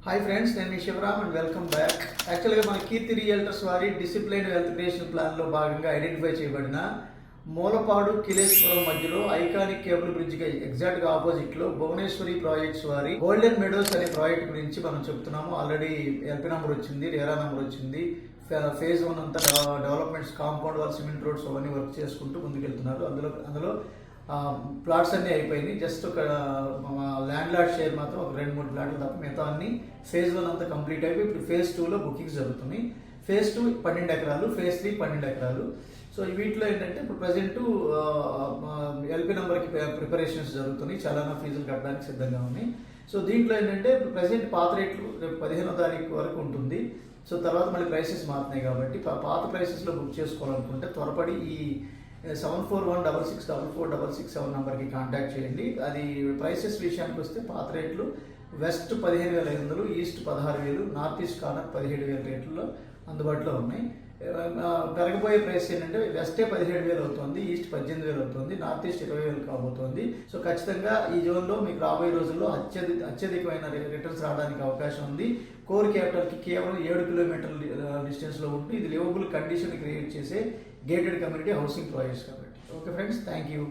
Hi friends, నేను మీ Shivaram and welcome back. యాక్చువల్గా మన కీర్తి రియల్టర్స్ వారి డిసిప్లైన్ వెల్త్ క్రియేషన్ ప్లాన్లో భాగంగా ఐడెంటిఫై చేయబడిన మూలపాడు కిలేశ్వరం మధ్యలో ఐకానిక్ కేబుల్ బ్రిడ్జ్కి ఎగ్జాక్ట్గా ఆపోజిట్లో భువనేశ్వరి ప్రాజెక్ట్స్ వారి గోల్డెన్ మెడోస్ అనే ప్రాజెక్ట్ గురించి మనం చెప్తున్నాము. ఆల్రెడీ ఎల్పీ నెంబర్ వచ్చింది, రేరా నెంబర్ వచ్చింది. ఫేజ్ 1 అంతా developments, compound wall, cement roads అవన్నీ వర్క్ చేసుకుంటూ ముందుకెళ్తున్నారు. అందులో ప్లాట్స్ అన్నీ అయిపోయినాయి. జస్ట్ ఒక ల్యాండ్ లార్డ్ షేర్ మాత్రం ఒక 2-3 ప్లాట్లు తప్ప మిగతా అన్ని ఫేజ్ 1 అంతా కంప్లీట్ అయిపోయి ఇప్పుడు ఫేజ్ 2లో బుకింగ్స్ జరుగుతున్నాయి. ఫేజ్ 2 12 ఎకరాలు, ఫేజ్ 3 12 ఎకరాలు. సో వీటిలో ఏంటంటే ఇప్పుడు ప్రజెంట్ ఎల్పీ నెంబర్కి ప్రిపరేషన్స్ జరుగుతున్నాయి, చలానా ఫీజులు కట్టడానికి సిద్ధంగా ఉన్నాయి. సో దీంట్లో ఏంటంటే ఇప్పుడు ప్రజెంట్ పాత రేట్లు రేపు 15వ తారీఖు వరకు ఉంటుంది. సో తర్వాత మళ్ళీ ప్రైసెస్ మారుతున్నాయి కాబట్టి పాత ప్రైసెస్లో బుక్ చేసుకోవాలనుకుంటే త్వరపడి ఈ 7416644667 నెంబర్కి కాంటాక్ట్ చేయండి. అది ప్రైసెస్ విషయానికి వస్తే పాత రేట్లు west 15,500, east 16,000, north east corner 17,000 రేట్లలో అందుబాటులో ఉన్నాయి. పెరగబోయే ప్రైస్ ఏంటంటే వెస్టే 17,000 అవుతుంది, ఈస్ట్ 18,000 అవుతుంది, నార్త్ ఈస్ట్ 20,000 కాబోతోంది. సో ఖచ్చితంగా ఈ జోన్లో మీకు రాబోయే రోజుల్లో అత్యధికమైన రిటర్న్స్ రావడానికి అవకాశం ఉంది. కోర్ క్యాపిటల్కి కేవలం 7 కిలోమీటర్ల డిస్టెన్స్లో ఉంటూ ఇది లివబుల్ కండిషన్ క్రియేట్ చేసే గేటెడ్ కమ్యూనిటీ హౌసింగ్ ప్రాజెక్ట్స్ కాబట్టి. Okay friends, thank you.